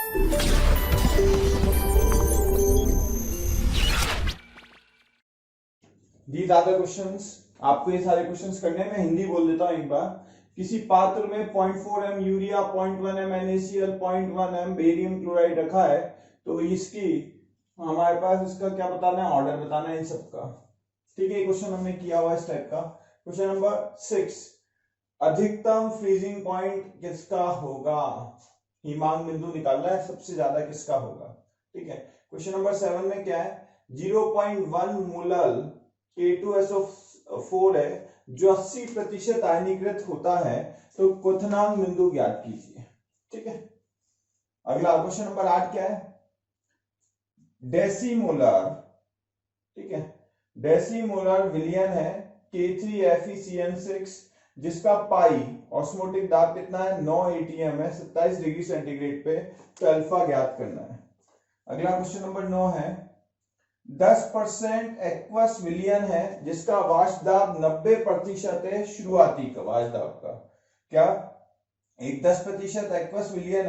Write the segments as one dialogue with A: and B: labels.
A: These are the questions. आपको ये सारे क्वेश्चंस करने में हिंदी बोल देता हूँ एक बार। किसी पात्र में 0.4 M urea, 0.1 M NaCl, 0.1 M barium chloride रखा है, तो इसकी हमारे पास इसका क्या बताना है, ऑर्डर बताना है इन सबका। ठीक है, क्वेश्चन हमने किया हुआ इस टाइप का। क्वेश्चन नंबर 6, अधिकतम फ्रीजिंग पॉइंट किसका होगा? हिमांक बिंदु निकालना है, सबसे ज्यादा किसका होगा। ठीक है, क्वेश्चन नंबर 7 में क्या है, 0.1 मोलर K2SO4 है जो 80% आयनीकृत होता है, तो क्वथनांक बिंदु ज्ञात कीजिए। ठीक है, अगला क्वेश्चन नंबर 8 क्या है, डेसीमोलर, ठीक है, डेसीमोलर विलयन है K3FeCN6 जिसका पाई ऑस्मोटिक दाब कितना है, 9 atm है 27 डिग्री सेंटीग्रेड पे, तो अल्फा ज्ञात करना है। अगला क्वेश्चन नंबर 9 है, 10% एक्वस विलयन है जिसका वाष्प दाब 90% है शुरुआती का वाष्प दाब का। क्या एक 10% एक्वस विलयन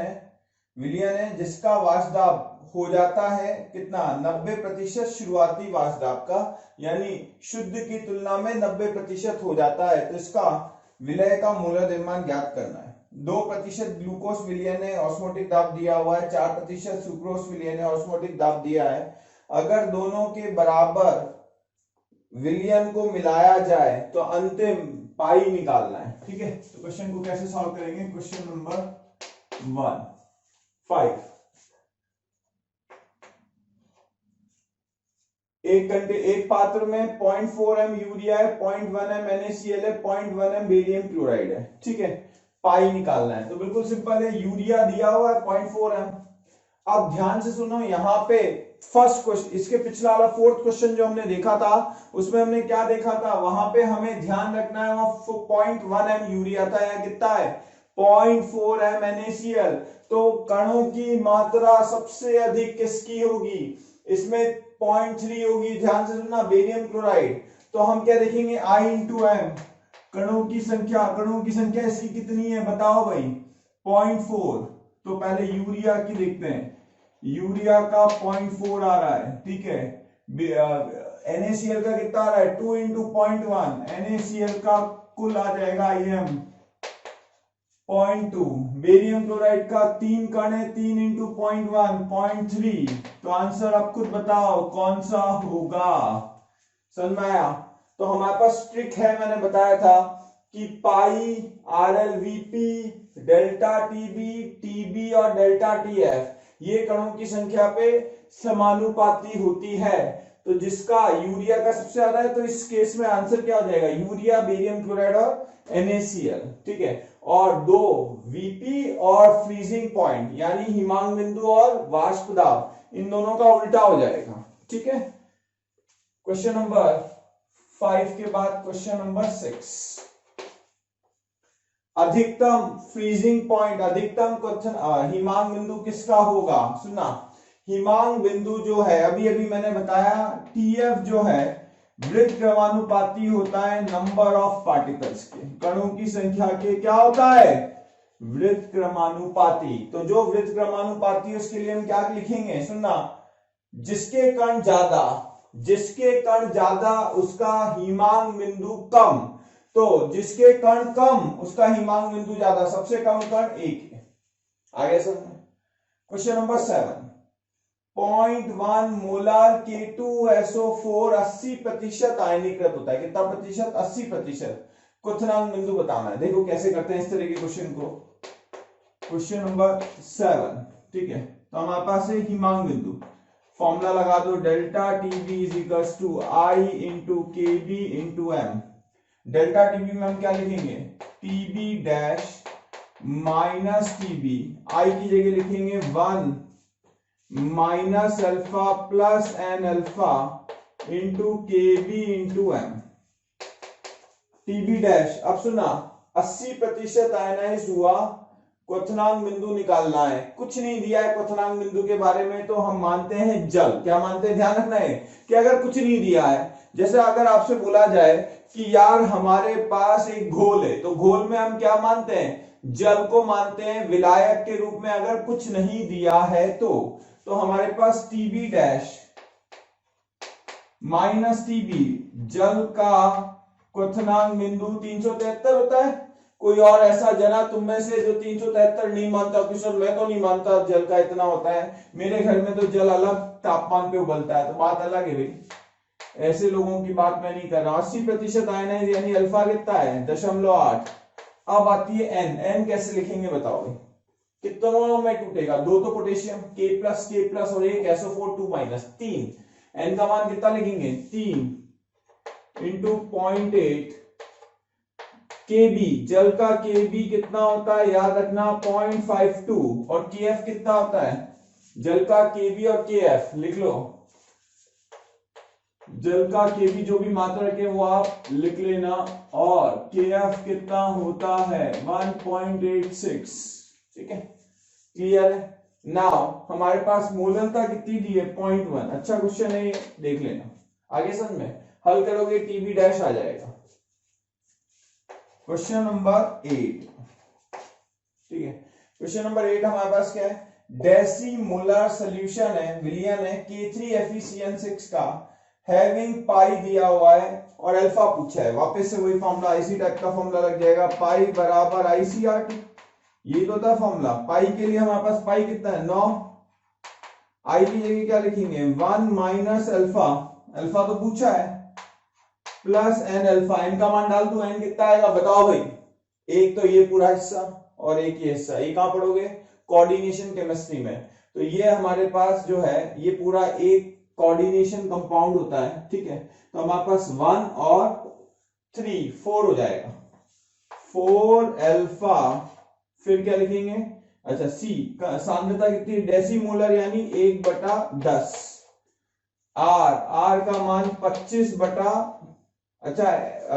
A: है जिसका वाष्प दाब हो जाता है कितना, 90% शुरुआती वाष्प दाब का, यानी शुद्ध की तुलना में 90% हो जाता है, तो इसका विलय का मोलर द्रव्यमान ज्ञात करना है। 2% ग्लूकोज विलयन है, ऑस्मोटिक दाब दिया हुआ है, 4% सुक्रोज विलयन है, ऑस्मोटिक दाब दिया है। अगर दोनों के बराबर विलयन को मिलाया जाए तो अंतिम पाई निकालना है। ठीक है, तो क्वेश्चन को कैसे सॉल्व करेंगे, क्वेश्चन नंबर 5, एक पात्र में 0.4 एम यूरिया है, 0.1 एम NaCl है, 0.1 एम बेरियम क्लोराइड है। ठीक है, पाई निकालना है, तो बिल्कुल सिंपल है, यूरिया दिया हुआ है 0.4 एम। अब ध्यान से सुनो, यहाँ पे फर्स्ट क्वेश्चन, इसके पिछला वाला 4th क्वेश्चन जो हमने देखा था उसमें हमने क्या देखा था, वहां पे हमें ध्यान रखना है वहां 0.1 एम यूरिया था, या कितना है 0.4 एम NaCl, तो कणों की मात्रा सबसे अधिक किसकी होगी, इसमें 0.3 होगी। ध्यान से सुनना, बेरियम क्लोराइड, तो हम क्या देखेंगे I इंटू एम, कणों की संख्या इसकी कितनी है बताओ भाई, 0.4, तो पहले यूरिया की देखते हैं, यूरिया का 0.4 आ रहा है। ठीक है, NaCl का कितना आ रहा है, 2 इंटू 0.1, NaCl का कुल आ जाएगा IM 0.2, बेरियम क्लोराइड का 3 कण है, 3 इंटू 0.1 0.3, तो आंसर आप खुद बताओ कौन सा होगा। समझ में आया? तो हमारे पास ट्रिक है, मैंने बताया था कि पाई RLVP, डेल्टा TB और डेल्टा TF ये कणों की संख्या पे समानुपाती होती है, तो जिसका यूरिया का सबसे ज्यादा है, तो इस केस में आंसर क्या हो जाएगा, यूरिया, बेरियम क्लोराइड और NaCl। ठीक है, और 2 VP और फ्रीजिंग पॉइंट यानी हिमांक बिंदु और वाष्प दाब, इन दोनों का उल्टा हो जाएगा। ठीक है, क्वेश्चन नंबर 5 के बाद क्वेश्चन नंबर 6, अधिकतम फ्रीजिंग पॉइंट, अधिकतम क्वेश्चन हिमांक बिंदु किसका होगा। सुनना, हिमांक बिंदु जो है, अभी मैंने बताया TF जो है वृत्त क्रमानुपाती होता है नंबर ऑफ पार्टिकल्स के, कणों की संख्या के क्या होता है, वृत्त क्रमानुपाती। तो जो वृत्त क्रमानुपाती उसके लिए हम क्या लिखेंगे, सुनना, जिसके कण ज्यादा उसका हिमांक बिंदु कम, तो जिसके कण कम उसका हिमांक बिंदु ज्यादा, सबसे कम कण 1 है। आगे sir, question number 7, 0.1 molar K2SO4 80% आयनीकृत होता है, कितना प्रतिशत, 80%, क्वथनांक बिंदु बताना है। देखो कैसे करते हैं इस तरह के क्वेश्चन को, क्वेश्चन नंबर 7। ठीक है, तो हमारे पास है हिमांक बिंदु, फॉर्मूला लगा दो, delta TB is equals to I into KB into M। Delta TB में हम क्या लिखेंगे, TB dash minus TB, I की जगह लिखेंगे 1 minus alpha plus n alpha into KB into M। TB dash, अब सुना, 80% आयनाइज हुआ, क्वथनांक बिंदु निकालना है, कुछ नहीं दिया है क्वथनांक बिंदु के बारे में, तो हम मानते हैं जल। क्या मानते हैं, ध्यान रखना है कि अगर कुछ नहीं दिया है, जैसे अगर आपसे बोला जाए कि यार हमारे पास एक घोल है, तो घोल में हम क्या मानते हैं, जल को मानते हैं विलायक के रूप में अगर कुछ नहीं दिया है तो हमारे पास टीबी डैश माइनस टीबी जल का क्वथनांक बिंदु 373 होता है। कोई और ऐसा जना तुम में से जो 373 नहीं मानता? किशोर मैं तो नहीं मानता जल का इतना होता है, मेरे घर में तो जल अलग तापमान पे उबलता है, तो बात अलग है भाई। ऐसे लोगों की बात मैं नहीं कर रहा। 80% आयनाइज यानी अल्फा कितना है 0.8। अब आती है एन। एन कैसे लिखेंगे बताओ भाई? कितनों में टूटेगा? दो तो पोटेशियम के प्लस और एक SO4 2 माइनस 3। एन का मान कितना लिखेंगे? 3 इंटू 0.8 केबी। जल का केबी कितना होता है याद रखना 0.52 और केएफ कितना होता है? जल का केबी और केएफ लिख लो। जल का केबी जो भी मात्रक है वो आप लिख लेना। और केएफ कितना होता है 1.86। ठीक है, क्लियर है? नाउ हमारे पास मोलरता कितनी दी है 0.1। अच्छा क्वेश्चन है ये, देख लेना। आगे समझ में हल करोगे टीबी डैश आ जाएगा। Question number 8। ठीक है, क्वेश्चन नंबर 8 हमारे पास क्या है? डेसीमोलर सॉल्यूशन है, विलियन है K3FeCN6 का, हैविंग पाई दिया हुआ है और अल्फा पूछा है। वापस से वही फॉर्मूला, इसी टाइप का फॉर्मूला लग जाएगा, पाई बराबर ICRT। ये तो था फॉर्मूला। पाई के लिए हमारे पास पाई कितना है 9। आई की जगह क्या लिखेंगे 1 माइनस अल्फा, अल्फा तो पूछा है, प्लस एन अल्फा। एन का मान डाल दो, एन कितना आएगा बताओ भाई? एक तो ये पूरा हिस्सा और एक ये हिस्सा। ये कहां पढ़ोगे? कोऑर्डिनेशन केमिस्ट्री में। तो ये हमारे पास जो है ये पूरा एक कोऑर्डिनेशन कंपाउंड होता है। ठीक है, तो हमारे पास 1 और 3 4 हो जाएगा। 4 अल्फा, फिर क्या लिखेंगे? अच्छा सी का सांद्रता कितनी? डेसीमोलर यानी 1/10। आर का मान 25 अच्छा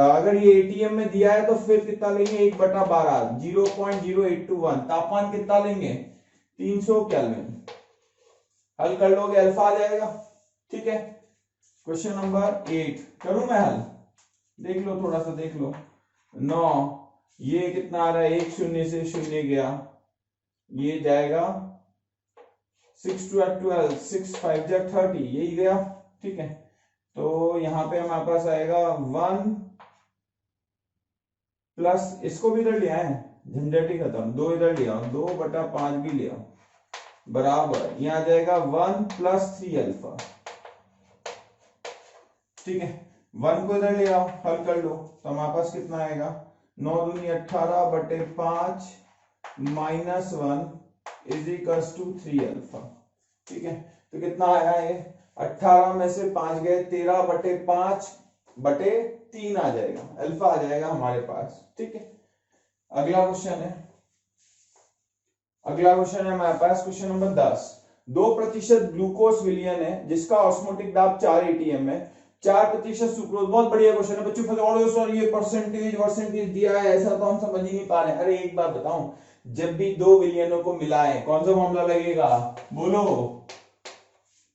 A: अगर ये एटीएम में दिया है तो फिर कितना लेंगे 1/12 0.0821। तापमान कितना लेंगे 300 केल्विन। हल कर लोगे अल्फा आ जाएगा। ठीक है, क्वेश्चन नंबर 8 करूं मैं हल? देख लो, थोड़ा सा देख लो। 9 ये कितना आ रहा है? 1 शून्य से शून्य गया, ये जाएगा 6 12 6 5 30 यही गया। ठीक है, तो यहां पे हमारे पास आएगा 1 प्लस इसको भी इधर लिया है, झंझट ही खत्म। 2 इधर लिया, 2/5 भी लिया, बराबर यहां आ जाएगा 1 प्लस 3 अल्फा। ठीक है, 1 को इधर ले आओ, हल कर लो तो हमारे पास कितना आएगा 9 दूनी 18/5 minus 1 is equals to 3 alpha. ठीक है, तो कितना आया ये 18 में से 5 गए 13/5/3 आ जाएगा, अल्फा आ जाएगा हमारे पास। ठीक है, अगला क्वेश्चन है। अगला क्वेश्चन है हमारे पास क्वेश्चन नंबर 10। 2% ग्लूकोज विलियन है जिसका ऑस्मोटिक दाब 4 ATM है, 4% सुक्रोज। बहुत बढ़िया क्वेश्चन है बच्चों। सर ये परसेंटेज दिया है ऐसा तो हम समझ ही नहीं पा रहे। अरे एक बात बताऊं, जब भी 2 विलियनों को मिलाएं कौन सा फॉर्मूला लगेगा बोलो?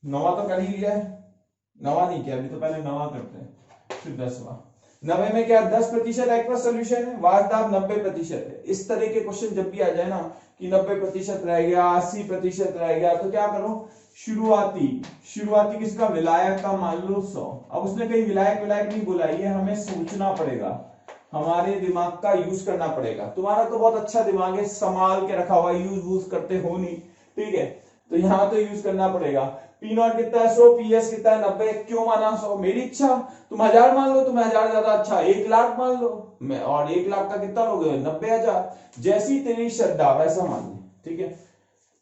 A: नवा तो कर ही लिया है, नवा नहीं किया अभी, तो पहले नवा करते हैं फिर 10वां। 90 में क्या 10% एक्वस सोल्यूशन है, वास्तव 90% है। इस तरह के क्वेश्चन जब भी आ जाए ना कि 90% रह गया 80% रह गया, तो क्या करो शुरुआती किसका? विलायक का मान लो 100। अब उसने कहीं विलायक नहीं बोला, ये हमें सोचना पड़ेगा, हमारे दिमाग का यूज करना पड़ेगा। तुम्हारा तो बहुत अच्छा दिमाग है, संभाल के रखा हुआ, यूज करते हो नहीं। ठीक है, तो यहां तो यूज करना पड़ेगा। पी नॉट कितना है 100, पीएस कितना है 90। क्यों माना 100? मेरी इच्छा। तुम 1000 मान लो, तुम्हें 1000 ज्यादा अच्छा, 1 लाख मान लो, मैं और 1 लाख का कितना लोगे 90,000। जैसी तेरी श्रद्धा वैसा मान ले। ठीक है,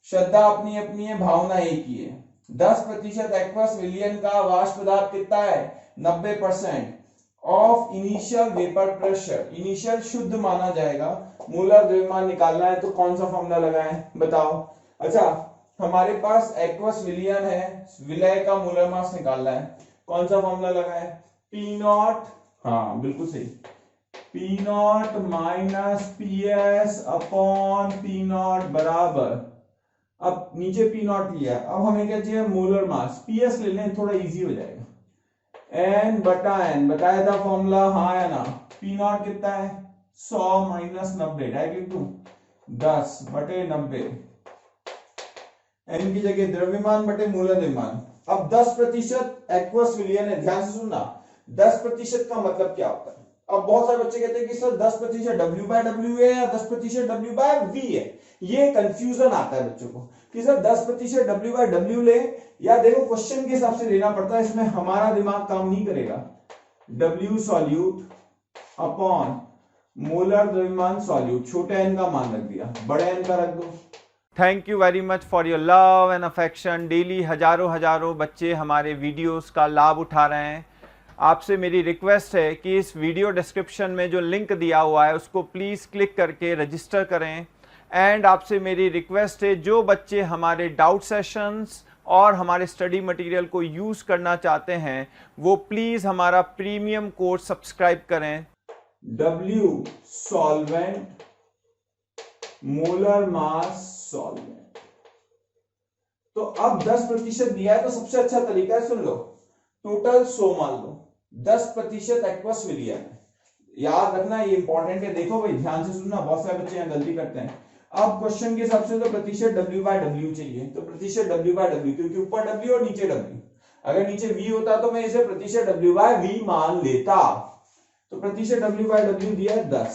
A: श्रद्धा अपनी अपनी है, भावना एक ही है। 10% एक्वस विलियन का वाष्प दाब कितना है 90% of initial vapour pressure. Initial शुद्ध माना जाएगा, मोलर द्रव्यमान निकालना है तो कौन सा फॉर्मूला लगाएं बताओ? अच्छा हमारे पास एक्वस विलियन है, विलय का मोलर मास निकालना है, कौन सा फॉर्मूला लगाएं? पी नॉट, हाँ बिल्कुल सही, P not minus PS upon P not बराबर, अब नीचे पी नॉट लिया, अब हमें क्या चाहिए मोलर मास, पीएस ले लें थोड़ा इजी हो जाएगा। एन बटा एन बताया था फॉर्मूला, हाँ या ना? पी नॉट कितना है 100 माइनस 90, डायरेक्ट लिख दूं 10/90, n की जगह द्रव्यमान बटे मूलर द्रव्यमान। अब 10% एक्वस विलियन है, ध्यान से सुनना। 10% का मतलब क्या होता है? अब बहुत सारे बच्चे कहते हैं कि सर 10% W/W है या 10% W/V है। ये कंफ्यूजन आता है बच्चों को कि सर 10% W/W ले या देखो क्वेश्चन के हिसाब से लेना पड़ता है, इसमें हमारा दिमाग काम नहीं करेगा। W सॉल्यूट अपॉन मोलर द्रव्यमान सॉल्यूट, छोटे n का मान रख दिया, बड़े n का रख दो।
B: Thank you very much for your love and affection. Daily हजारों बच्चे हमारे वीडियोस का लाभ उठा रहे हैं। आपसे मेरी रिक्वेस्ट है कि इस वीडियो डिस्क्रिप्शन में जो लिंक दिया हुआ है उसको प्लीज़ क्लिक करके रजिस्टर करें। एंड आपसे मेरी रिक्वेस्ट है, जो बच्चे हमारे डाउट सेशंस और हमारे स्टडी मटेरियल को यूज़ करना चाहते हैं वो प्लीज़ हमारा प्रीमियम कोर्स सब्सक्राइब करें।
A: W solvent molar mass solvent. तो अब 10% दिया है तो सबसे अच्छा तरीका है, सुन लो, टोटल 100 मान लो, 10% एक्वस विलियन है। याद रखना, ये इंपॉर्टेंट है। देखो भाई ध्यान से सुनना, बहुत सारे बच्चे यहाँ गलती करते हैं। अब क्वेश्चन के हिसाब से तो प्रतिशत W/W चाहिए, तो प्रतिशत W/W, क्योंकि ऊपर W और नीचे W। अगर नीचे V होता तो मैं इसे प्रतिशत W/V मान लेता। तो प्रतिशत W/W दिया है 10,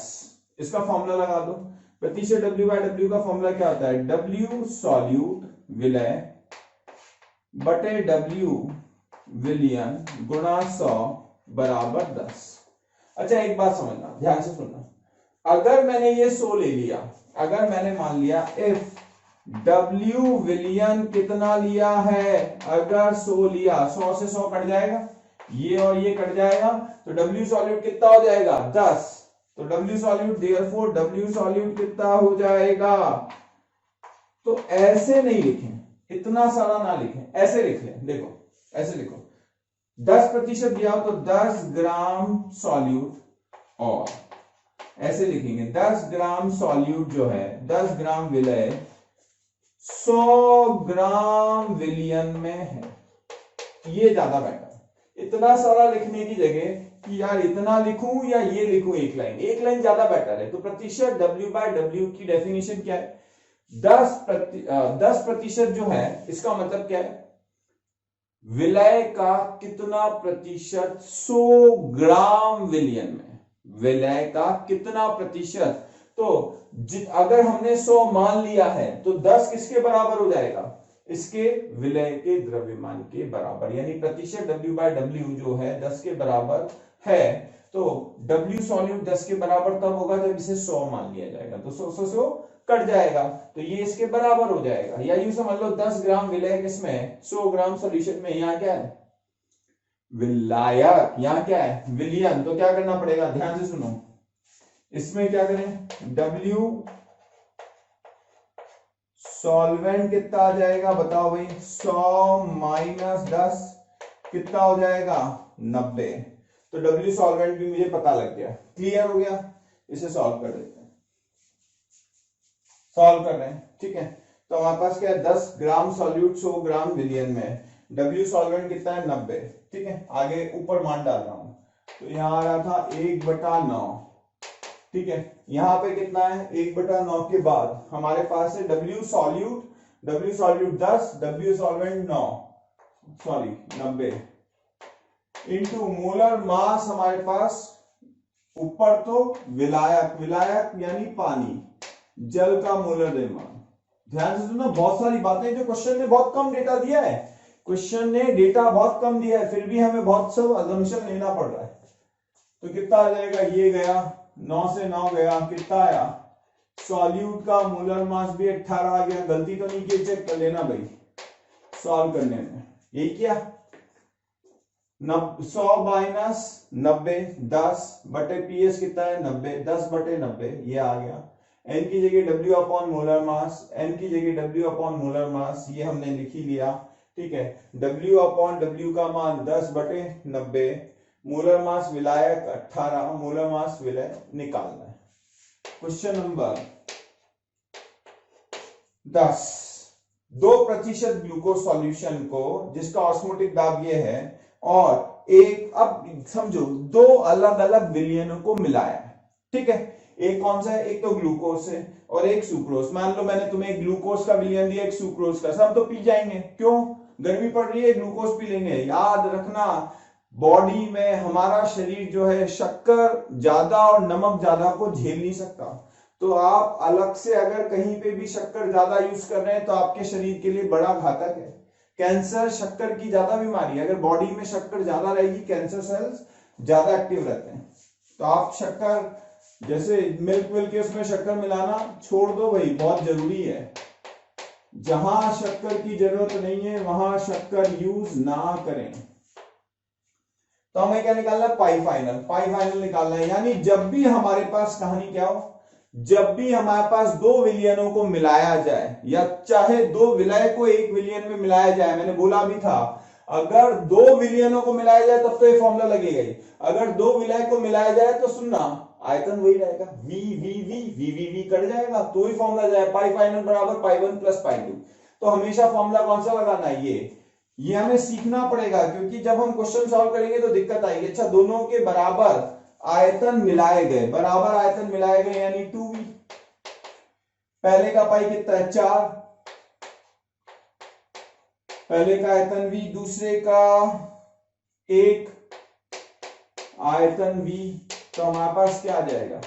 A: इसका फॉर्मूला लगा दो। प्रतिशत W/W का फॉर्मूला क्या होता है? W सॉल्यूट विलय बटे W विलियन गुणा 100 बराबर 10। अच्छा एक बात समझना, ध्यान से सुनना। अगर मैंने ये 100 ले लिया, अगर मैंने मान लिया इफ W विलियन कितना लिया है, अगर 100 लिया, 100 से 100 कट जाएगा, ये और ये कट जाएगा, तो W सॉल्यूट कितना हो जाएगा? 10। तो W solute therefore W solute कितना हो जाएगा? तो ऐसे नहीं लिखें, इतना सारा ना लिखें, ऐसे लिख लें। देखो ऐसे लिखो, 10% दिया हो तो 10 ग्राम सॉल्यूट, और ऐसे लिखेंगे 10 ग्राम सॉल्यूट जो है 10 ग्राम विलय 100 ग्राम विलियन में है। ये ज्यादा बेटर। इतना सारा लिखने की जगह कि यार इतना लिखूं या ये लिखूं, एक लाइन ज्यादा बेटर है। तो प्रतिशत W/W की डेफिनेशन क्या है? 10% जो है, इसका मतलब क्या है? विलय का कितना प्रतिशत 100 ग्राम विलियन में, विलय का कितना प्रतिशत। तो अगर हमने 100 मान लिया है तो 10 किसके बराबर हो जाएगा? इसके विलय के द्रव्यमान के बराबर, यानी प्रतिशत W/W जो है 10 के बराबर है। तो W सॉल्यूट 10 के बराबर तब होगा जब इसे 100 मान लिया जाएगा, तो 100 कट जाएगा, तो ये इसके बराबर हो जाएगा। या यूं समझ लो 10 ग्राम विलय किसमें? 100 ग्राम सॉल्यूशन में। यहाँ क्या है? विलायक। यहाँ क्या है? विलियन। तो क्या करना पड़ेगा? ध्यान से सुनो, इसमें क्या करें? W सॉल्वेंट कितना आ जाएगा बताओ भाई? 100 माइनस 10 कितना हो जाएगा? 90। तो W सॉल्वेंट भी मुझे पता लग गया। क्लियर हो गया? इसे सॉल्व कर देते हैं, सॉल्व कर रहे हैं, ठीक है। तो हमारे पास क्या है? 10 ग्राम सॉल्यूट 100 ग्राम विलियन में, W सॉल्वेंट कितना है? 90, ठीक है। आगे ऊपर मान डाल रहा हूं, तो यहां आ रहा था 1/9, ठीक है। यहां पे कितना है? 1/9 के बाद हमारे पास है W solute 10, W solvent 9, sorry 90 into molar mass हमारे पास ऊपर तो विलायक, विलायक यानी पानी, जल का मोलर द्रव्यमान। ध्यान से सुनना, बहुत सारी बातें जो क्वेश्चन ने बहुत कम डेटा दिया है, क्वेश्चन ने डेटा बहुत कम दिया है, फिर भी हमें बहुत सब अजम्पशन लेना पड़ रहा है। तो कितना आ जाएगा? ये गया 9 से 9 गया, कितना आया? सॉल्यूट का मोलर मास भी 18 आ गया। गलती तो नहीं की, चेक कर लेना भाई सॉल्व करने में। यही क्या? 100 माइनस 90, 10 बटे PS कितना है? 90, 10/90 ये आ गया। n की जगह W upon molar mass, n की जगह W अपॉन मोलर मास, ये हमने लिख ही लिया, ठीक है। W अपॉन W का मान 10/90, मोलर मास विलायक 18, मोलर मास विलय निकालना है। क्वेश्चन नंबर 10, 2% ग्लूकोज सॉल्यूशन को जिसका ऑस्मोटिक दाब ये है, और एक, अब समझो, दो अलग अलग विलियनों को मिलाया है, ठीक है। एक कौन सा है, एक तो ग्लूकोज है और एक सुक्रोज। मान लो मैंने तुम्हें एक ग्लूकोज का विलयन दिया, एक सुक्रोज का, सब तो पी जाएंगे, क्यों, गर्मी पड़ रही है, ग्लूकोज पी लेंगे। याद रखना बॉडी में हमारा शरीर जो है शक्कर ज्यादा और नमक ज्यादा को झेल नहीं सकता। तो आप अलग से अगर कहीं पे भी शक्कर ज्यादा यूज कर रहे हैं तो आपके शरीर के लिए बड़ा घातक है। कैंसर शक्कर की ज्यादा बीमारी है, अगर बॉडी में शक्कर ज्यादा रहेगी कैंसर सेल्स ज्यादा एक्टिव रहते हैं। तो आप शक्कर जैसे मिल्क विल्क के उसमें शक्कर मिलाना छोड़ दो भाई, बहुत जरूरी है। जहां शक्कर की जरूरत नहीं है वहां शक्कर यूज ना करें। तो हमें क्या निकालना है, पाई फाइनल, पाई फाइनल निकालना है। यानी जब भी हमारे पास कहानी क्या हो, जब भी हमारे पास दो विलयनों को मिलाया जाए या चाहे दो विलय को एक विलयन में मिलाया जाए, मैंने बोला भी था अगर दो विलयनों को मिलाया जाए तब तो ये फॉर्मूला लगेगा ही। अगर दो विलय को मिलाया जाए तो सुनना आयतन वही रहेगा, V V V V V V cut जाएगा तो ही फॉर्मूला जाए, पाई फाइनल बराबर पाई 1 प्लस पाई 2। तो हमेशा फॉर्मूला कौन सा लगाना है, ये हमें सीखना पड़ेगा, क्योंकि जब हम क्वेश्चन सॉल्व करेंगे तो दिक्कत आएगी। अच्छा, दोनों के बराबर आयतन मिलाए गए, बराबर आयतन मिलाए गए यानी 2v। पहले का पाई कितना है, 4, पहले का आयतन v, दूसरे का 1 आयतन v। तो हमारे पास क्या आ जाएगा,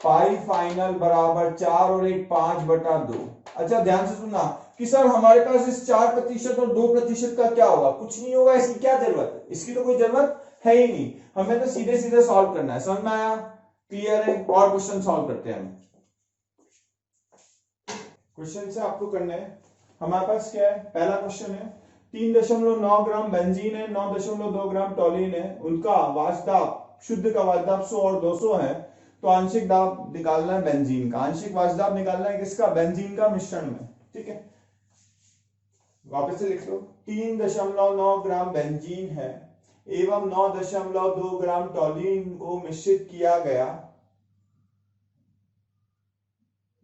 A: पाई फाइनल बराबर 4 और 1 5/2। अच्छा ध्यान से सुनना कि सर हमारे पास इस 4% और 2% का क्या होगा, कुछ नहीं होगा, इसकी क्या जरूरत है, इसकी तो कोई जरूरत है ही नहीं, हमें तो सीधे सीधे सॉल्व करना है। समझ में आया, क्लियर है। और क्वेश्चन सॉल्व करते हैं हम। क्वेश्चन से आपको करना है, हमारे पास क्या है, पहला क्वेश्चन है 3.9 ग्राम बेंजीन है, 9.2 ग्राम टॉलिन है, उनका वाष्पदाब, शुद्ध का वाष्पदाब 100 और 200 है। तो आंशिक दाब निकालना है बेंजीन का, आंशिक वाष्पदाब निकालना है किसका, बेंजीन का मिश्रण में। ठीक है, वापस से लिख लो, 3.9 ग्राम बेंजीन है एवं 9.2 ग्राम टॉलिन को मिश्रित किया गया,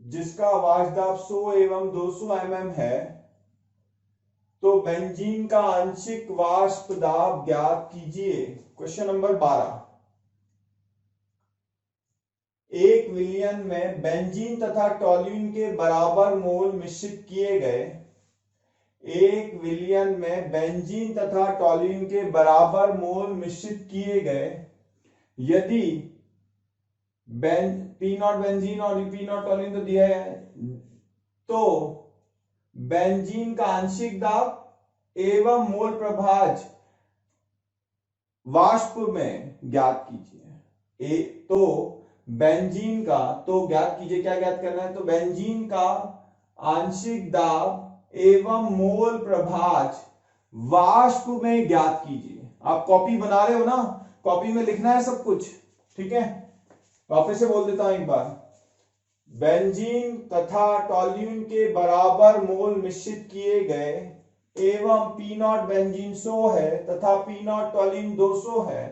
A: जिसका वाष्पदाब 100 एवं 200 mm है। तो बेंजीन का आंशिक वाष्प दाब ज्ञात कीजिए। क्वेश्चन नंबर 12, एक विलयन में बेंजीन तथा टॉल्यूइन के बराबर मोल मिश्रित किए गए, एक विलयन में बेंजीन तथा टॉल्यूइन के बराबर मोल मिश्रित किए गए यदि P0 बेंजीन और P0 टॉल्यूइन तो दिया है, तो बेंजीन का आंशिक दाब एवं मोल प्रभाज वाष्प में ज्ञात कीजिए। तो बेंजीन का तो ज्ञात कीजिए, क्या ज्ञात करना है, तो बेंजीन का आंशिक दाब एवं मोल प्रभाज वाष्प में ज्ञात कीजिए। आप कॉपी बना रहे हो ना, कॉपी में लिखना है सब कुछ, ठीक है। वापस से बोल देता हूं एक बार, बेंजीन तथा टॉल्यूइन के बराबर मोल मिश्रित किए गए एवं P0 बेंजीन 100 है तथा P0 टॉल्यूइन 200 है।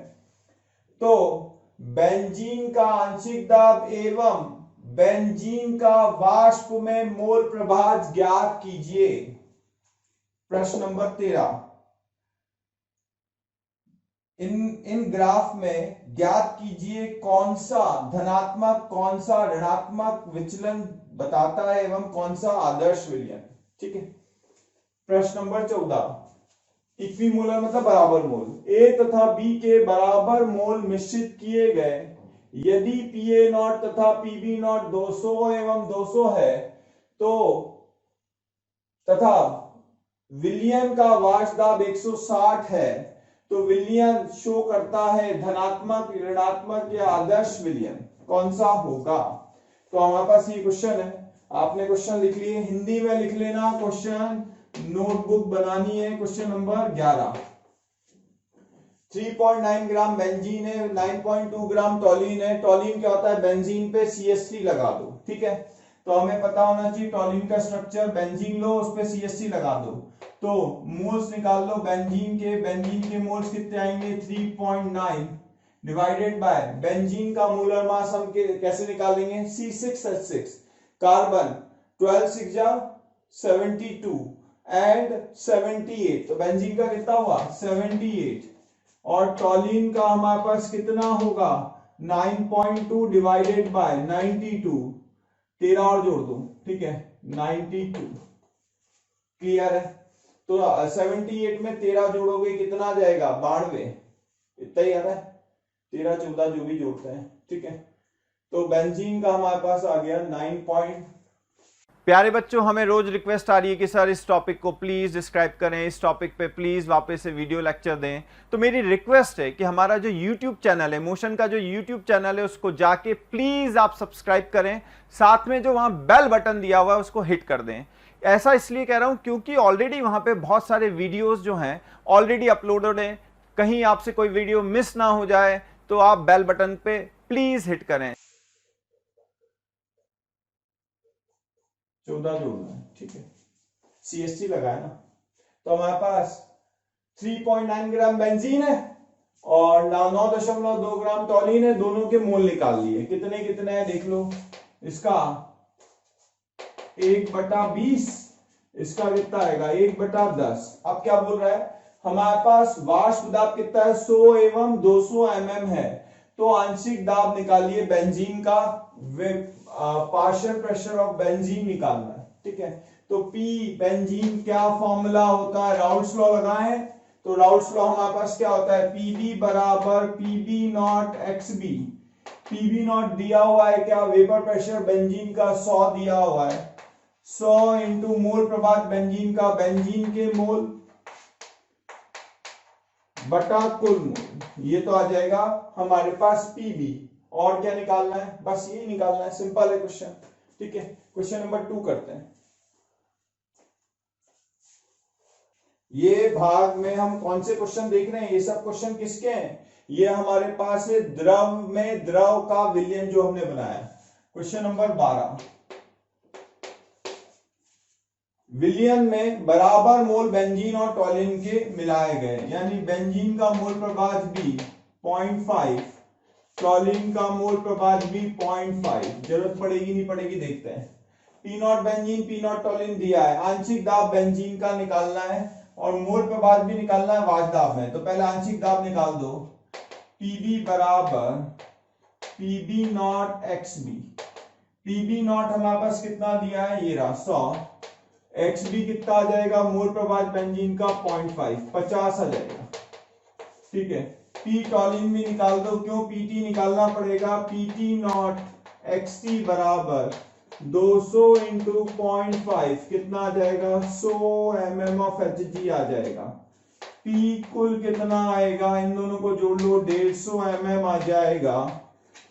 A: तो बेंजीन का आंशिक दाब एवं बेंजीन का वाष्प में मोल प्रभाज ज्ञात कीजिए। प्रश्न नंबर 13, इन ग्राफ में ज्ञात कीजिए कौन सा धनात्मक कौन सा ऋणात्मक विचलन बताता है एवं कौन सा आदर्श विलयन। ठीक है। प्रश्न नंबर 14, इक्विमोलर मतलब बराबर मोल, A तथा B के बराबर मोल मिश्रित किए गए यदि PA0 तथा PB0 200 एवं 200 है, तो तथा विलयन का वाष्प दाब 160 है, तो विलयन शो करता है धनात्मक ऋणात्मक या आदर्श विलयन, कौन सा होगा। तो हमारे पास ये क्वेश्चन है, आपने क्वेश्चन लिख लिए, हिंदी में लिख लेना क्वेश्चन, नोटबुक बनानी है। क्वेश्चन नंबर 11, 3.9 ग्राम बेंजीन है, 9.2 ग्राम टॉलिन है। टॉलिन क्या होता है, बेंजीन पे CH3 लगा दो, ठीक है। तो हमें पता होना चाहिए टॉलिन का स्ट्रक्चर, बेंजीन लो उस पे CH3 लगा दो, तो मोल्स निकाल लो बेंजीन के मोल्स कितने आएंगे 3.9 डिवाइडेड बाय बेंजीन का मोलर मास हम कैसे निकालेंगे C6H6, कार्बन 12 6 जा 72 एंड 78, तो बेंजीन का कितना हुआ 78, और टॉलिन का हमारे पास कितना होगा 9.2 डिवाइडेड बाय 92, 13 और जोड़ दो, ठीक है 92, क्लियर है। तो 78 में 13 जोड़ोगे कितना आ जाएगा, 92, इतना ही आ रहा है, 13 14 जो भी जोड़ते हैं, ठीक है। तो बेंजीन का हमारे पास आ गया 9.
B: प्यारे बच्चों, हमें रोज रिक्वेस्ट आ रही है कि सर इस टॉपिक को प्लीज डिस्क्राइब करें, इस टॉपिक पे प्लीज वापस से वीडियो लेक्चर दें। तो मेरी रिक्वेस्ट है कि हमारा जो यूट्यूब चैनल है, मोशन का जो यूट्यूब चैनल है, उसको जाके प्लीज आप सब्सक्राइब करें, साथ में जो वहां बेल बटन दिया हुआ है उसको हिट कर दें। ऐसा इसलिए कह रहा हूं क्योंकि ऑलरेडी वहां पे बहुत सारे वीडियोस जो हैं ऑलरेडी अपलोडेड हैं, कहीं आपसे कोई वीडियो मिस ना हो जाए, तो आप बेल बटन पे प्लीज हिट करें।
A: 14 जोड़ना है, ठीक है, CST लगाया ना। तो हमारे पास 3.9 ग्राम बेंजीन है और 9.2 ग्राम टॉलिन है, दोनों के मोल निकाल लिए। कितने कितने हैं देख लो, इसका 1/20, इसका कितना आएगा 1/10। अब क्या बोल रहा है, हमारे पास वाष्प दाब कितना है 100 एवं 200 mm है, तो आंशिक दाब निकालिए बेंजीन का, पार्शियल प्रेशर ऑफ बेंजीन निकालना है, ठीक है। तो पी बेंजीन क्या फॉर्मूला होता है, राउल्ट्स लॉ लगाए, तो राउल्ट्स लॉ हमारे पास क्या होता है, पीबी बराबर PB naught XB. PB naught दिया हुआ है क्या, वेपर प्रेशर बेंजीन का 100 दिया हुआ है, 100 इंटू मोल प्रभाग बेंजीन का, बेंजीन के मोल बटा कुल मोल, ये तो आ जाएगा हमारे पास पीबी। और क्या निकालना है, बस यही निकालना है, सिंपल है क्वेश्चन, ठीक है। क्वेश्चन नंबर 2 करते हैं। ये भाग में हम कौन से क्वेश्चन देख रहे हैं, ये सब क्वेश्चन किसके हैं, ये हमारे पास है द्रव में द्रव का विलयन जो हमने बनाया। क्वेश्चन नंबर 12, विलयन में बराबर मोल बेंजीन और टॉलिन के मिलाए गए, यानी बेंजीन का मोल प्रभाज भी 0.5, टॉलिन का मोल प्रभाज भी 0.5, जरूरत पड़ेगी नहीं पड़ेगी देखते हैं। P not benzene P not टॉलिन दिया है, आंशिक दाब बेंजीन का निकालना है और मोल प्रभाज भी निकालना है वाष्प दाब में। तो पहले आंशिक दाब निकाल दो, पीबी बराबर PB naught XB. PB naught हमारे पास कितना दिया है, ये रहा 100, एक्सबी कितना आ जाएगा, मोल प्रभाज बेंजीन का 0.5, 50 आ जाएगा, ठीक है। पी टॉलिन भी निकाल दो, क्यों पीटी निकालना पड़ेगा, पीटी नॉट एक्सटी बराबर 200 इंटू 0.5 कितना आ जाएगा, 100 mm ऑफ Hg आ जाएगा। पी कुल कितना आएगा, इन दोनों को जोड़ लो, 150 mm आ जाएगा।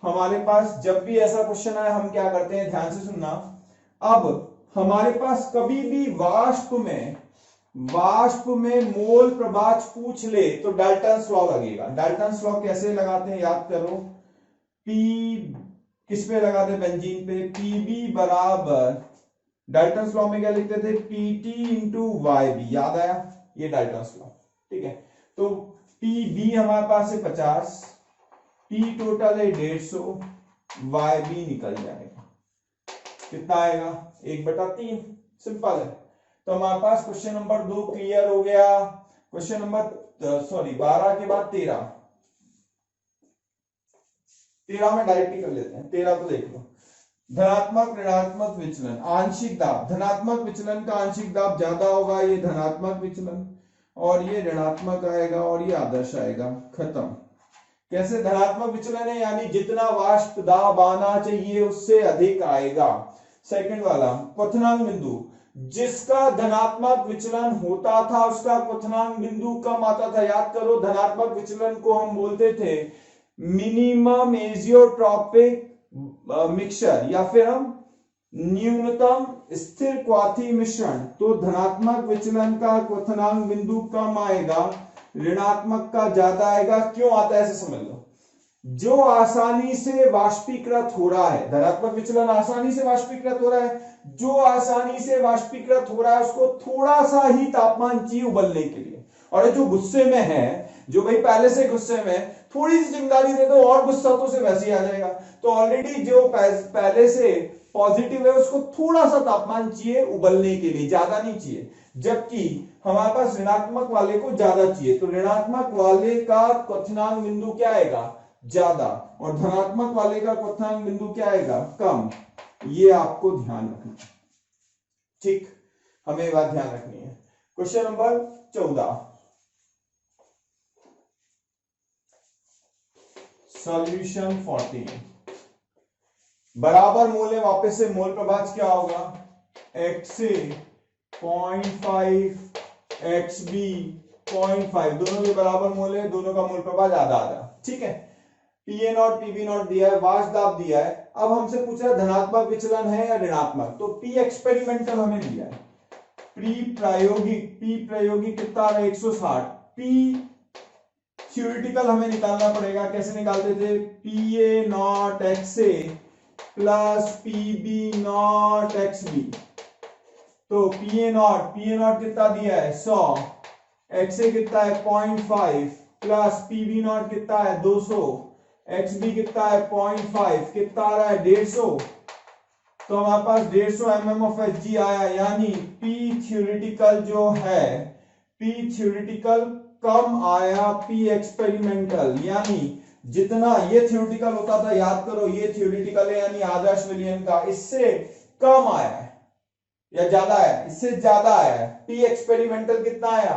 A: हमारे पास जब भी ऐसा क्वेश्चन आए हम क्या करते हैं, ध्यान से सुनना। अब हमारे पास कभी भी वाष्प में मोल प्रभाज पूछ ले तो डाल्टन्स लॉ लगेगा। डाल्टन्स लॉ कैसे लगाते हैं याद करो, पी किस पे लगाते हैं, बेंजीन पे, पीबी बराबर, डाल्टन्स लॉ में क्या लिखते थे, पीटी इंटू वाई बी, याद आया, ये डाल्टन्स लॉ, ठीक है। तो पीबी हमारे पास है 50, पी टोटल है 150, वाई बी निकल जाएगा, कितना आएगा 1/3, सिंपल है। तो हमारे पास क्वेश्चन नंबर 2 क्लियर हो गया। क्वेश्चन नंबर 12 के बाद 13 में डायरेक्टली कर लेते हैं। 13 तो देख लो, धनात्मक ऋणात्मक विचलन, आंशिक दाब, धनात्मक विचलन का आंशिक दाब ज्यादा होगा, ये धनात्मक विचलन, और ये ऋणात्मक आएगा और ये आदर्श आएगा, खत्म। कैसे, धनात्मक विचलन है यानी जितना वाष्प दाब आना चाहिए उससे अधिक आएगा। सेकंड वाला क्वथनांक बिंदु, जिसका धनात्मक विचलन होता था उसका क्वथनांक बिंदु कम आता था। याद करो, धनात्मक विचलन को हम बोलते थे मिनिमम एजियोट्रॉपिक मिक्सचर, या फिर हम न्यूनतम स्थिर क्वाथी मिश्रण। तो धनात्मक विचलन का क्वथनांक बिंदु कम आएगा, ऋणात्मक का ज्यादा आएगा। क्यों आता है ऐसे समझ लो, जो आसानी से वाष्पीकृत हो रहा है, धनात्मक विचलन आसानी से वाष्पीकृत हो रहा है, जो आसानी से वाष्पीकृत हो रहा है उसको थोड़ा सा ही तापमान चाहिए उबलने के लिए। और जो गुस्से में है, जो भाई पहले से गुस्से में, थोड़ी सी चिंगारी दे दो और गुस्सा तो उसे वैसे ही आ जाएगा। तो ऑलरेडी जो पहले से पॉजिटिव है उसको थोड़ा सा तापमान चाहिए उबलने के लिए, ज्यादा नहीं चाहिए। जबकि हमारे पास ऋणात्मक वाले को ज्यादा चाहिए, तो ऋणात्मक वाले का क्वथनांक बिंदु क्या आएगा, ज्यादा, और धनात्मक वाले का क्वथनांक बिंदु क्या आएगा, कम। ये आपको ध्यान रखना है, ठीक, हमें बात ध्यान रखनी है। Question number 14, solution 14। बराबर मोल है, वापस से मोल प्रभाज क्या होगा, XA 0.5 XB 0.5, दोनों के बराबर मोल है, दोनों का मोल प्रभाज आधा आधा, ठीक है। PA0 PB0 दिया है, वाष्प दाब दिया है। अब हमसे पूछ रहा है धनात्मक विचलन है या ऋणात्मक, तो P एक्सपेरिमेंटल हमें दिया है, P प्रायोगिक कितना है 160, P थ्योरेटिकल हमें निकालना पड़ेगा, कैसे निकालते थे, PA0 XA plus PB0 XB, तो PA0 कितना दिया है 100, XA कितना है 0.5 प्लस PB0 कितना है 200, XB कितना है 0.5, कितना आ रहा है 150, तो हमारे पास 150 mm ऑफ Hg आया, यानी P थ्योरेटिकल जो है, P थ्योरेटिकल कम आया P एक्सपेरिमेंटल, यानी जितना ये थ्योरेटिकल होता था, याद करो ये थ्योरेटिकल है यानी आदर्श विलयन का, इससे कम आया है या ज्यादा आया, इससे ज्यादा आया है। P एक्सपेरिमेंटल कितना आया,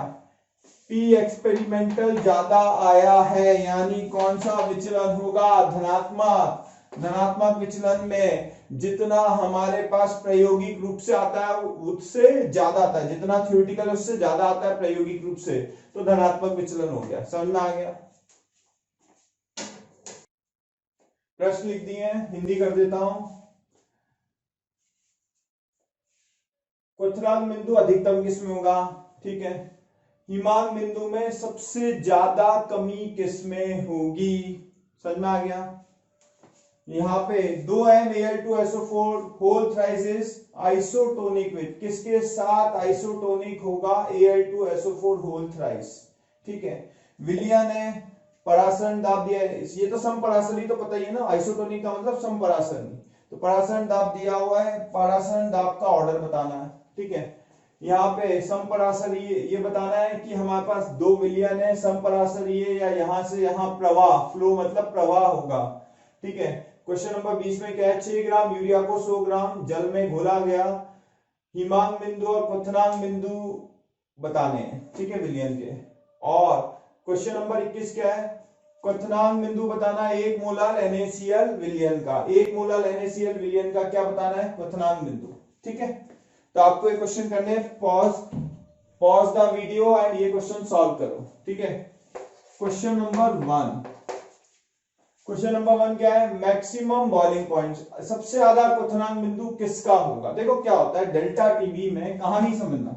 A: P एक्सपेरिमेंटल ज्यादा आया है, यानी कौन सा विचलन होगा, धनात्मक। धनात्मक विचलन में जितना हमारे पास प्रायोगिक रूप से आता है उससे ज्यादा आता है, जितना थ्योरेटिकल उससे ज्यादा आता है प्रायोगिक रूप से, तो धनात्मक विचलन हो गया। समझ में आ गया। प्रश्न लिख दिए हैं, हिंदी कर देता हूं। क्वथनांक बिंदु अधिकतम किसमें होगा, ठीक है। हिमांक बिंदु में सबसे ज्यादा कमी किसमें होगी, समझ में आ गया। यहाँ पे 2MAl2SO4 whole thrice isotonic with, किसके साथ आइसोटोनिक होगा, Al2SO4 होल थ्राइस, ठीक है। विलयन है, परासरण दाब दिया है, ये तो समपरासरी तो पता ही है ना, आइसोटोनिक का मतलब समपरासरी, तो परासरण दाब दिया हुआ है, परासरण दाब का ऑर्डर बताना है, ठीक है। यहाँ पे समपरासरी ये बताना है कि हमारे पास दो विलयन है, समपरासरी है या यहां से यहां प्रवाह, फ्लो मतलब प्रवाह होगा, ठीक है। क्वेश्चन नंबर 20 में क्या है, 6 ग्राम यूरिया को 100 ग्राम जल में घोला गया, हिमांक बिंदु और क्वथनांक बिंदु बताने हैं, ठीक है, विलयन के। और क्वेश्चन नंबर 21 क्या है, क्वथनांक बिंदु बताना है 1 मोलार NaCl विलयन का, 1 मोलार NaCl विलयन का क्या बताना है, क्वथनांक बिंदु, ठीक है। तो आपको ये क्वेश्चन करने हैं, पॉज द वीडियो एंड ये क्वेश्चन सॉल्व करो, ठीक है। क्वेश्चन नंबर 1, क्वेश्चन नंबर 1 क्या है, मैक्सिमम बॉइलिंग पॉइंट, सबसे ज्यादा क्वथनांक बिंदु किसका होगा। देखो क्या होता है डेल्टा टीबी में, कहानी समझना,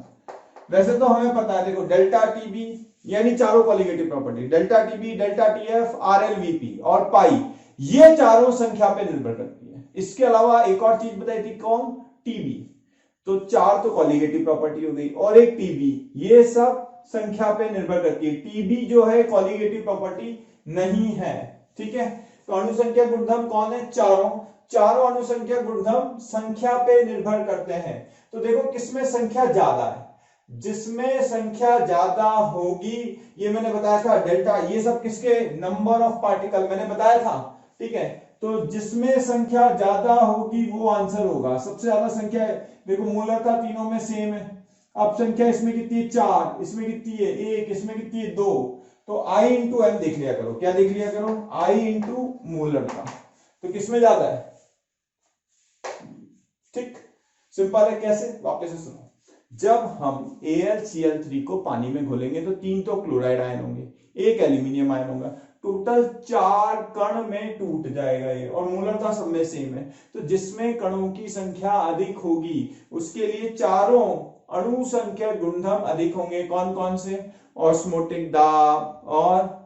A: वैसे तो हमें पता है, देखो डेल्टा टीबी यानी चारों colligative property, delta TB, delta TF, RLVP और पाई, ये चारों संख्या पे निर्भर करती है। इसके अलावा एक और चीज बताई थी, कौन, टीबी, तो 4 तो कॉलिगेटिव प्रॉपर्टी हो गई और एक टीबी, ये सब संख्या पे निर्भर करती है। टीबी जो है कॉलिगेटिव प्रॉपर्टी नहीं है, ठीक है। तो अनुसंख्या गुणधर्म कौन है, चारों अनुसंख्या गुणधर्म संख्या पे निर्भर करते हैं। तो देखो किसमें संख्या ज्यादा है, जिसमें संख्या ज्यादा होगी, ये मैंने बताया था डेल्टा, ये सब किसके, नंबर ऑफ पार्टिकल मैंने बताया था, ठीक है। तो जिसमें संख्या ज्यादा होगी वो आंसर होगा। सबसे ज्यादा संख्या है, देखो मूलतः तीनों में सेम है, अब संख्या इसमें कितनी है 4, इसमें कितनी है 1, इसमें कितनी है 2, तो I इंटू M देख लिया करो, क्या देख लिया करो, I इंटू मूलता, तो किसमें ज्यादा है, ठीक, सिंपल है। कैसे, वापस से सुनो, जब हम AlCl3 को पानी में घोलेंगे तो 3 तो क्लोराइड आयन होंगे, 1 एल्यूमिनियम आयन होगा, टोटल 4 कण में टूट जाएगा ये, और मूलतः सब में सेम है। तो जिसमें कणों की संख्या अधिक होगी उसके लिए चारों अणु संख्या गुणधर्म अधिक होंगे। कौन कौन से, ऑस्मोटिक दाब और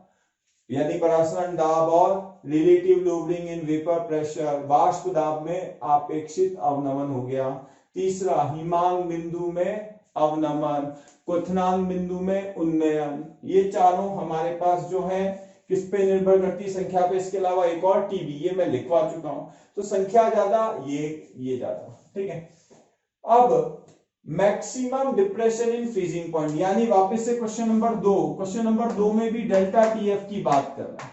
A: यानी परासरण दाब और रिलेटिव लोबरिंग इन वेपर प्रेशर, वाष्प दाब में आपेक्षित अवनमन हो गया। तीसरा हिमांक बिंदु में अवनमन, क्वथनांक बिंदु में उन्नयन, ये चारों हमारे पास जो है किस पे निर्भर करती, संख्या पे। इसके अलावा एक और टीबी, ये मैं लिखवा चुका हूं, तो संख्या ज्यादा, ये ज्यादा, ठीक है। अब maximum depression in freezing point, यानी वापस से क्वेश्चन नंबर 2, क्वेश्चन नंबर 2 में भी डेल्टा टीएफ की बात कर रहा है,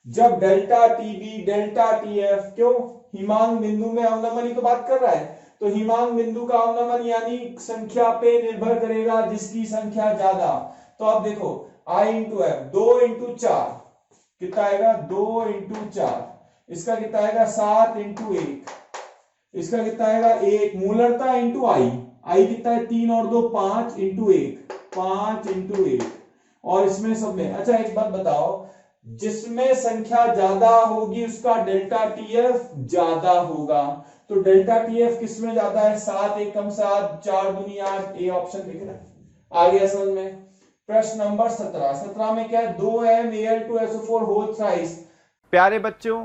A: जब डेल्टा टीबी डेल्टा टीएफ, क्यों, हिमांक बिंदु में अवनमन की तो बात कर रहा है, तो हिमांक बिंदु का अवनमन यानी संख्या पे निर्भर करेगा जिसकी संख्या ज्यादा। तो अब देखो I इंटू एफ, 2 इंटू 4 कितना आएगा, 2 इंटू 4, इसका कितना आएगा 7 इंटू 1, इसका कितना आएगा 1, मूलरता इंटू आई कितना है 3 और 2 5 इंटू 1, 5 इंटू 1, और इसमें सब में। अच्छा एक बात बताओ, जिसमें संख्या ज्यादा होगी उसका डेल्टा टीएफ ज्यादा होगा, तो डेल्टा टीएफ किसमें ज्यादा है, 7 एकम 7, 4 दूनी 8, ए ऑप्शन दिख रहा है। आ गया समझ में। प्रश्न नंबर 17 में क्या है, 2m Al2SO4 होल थ्राइस।
B: प्यारे बच्चों,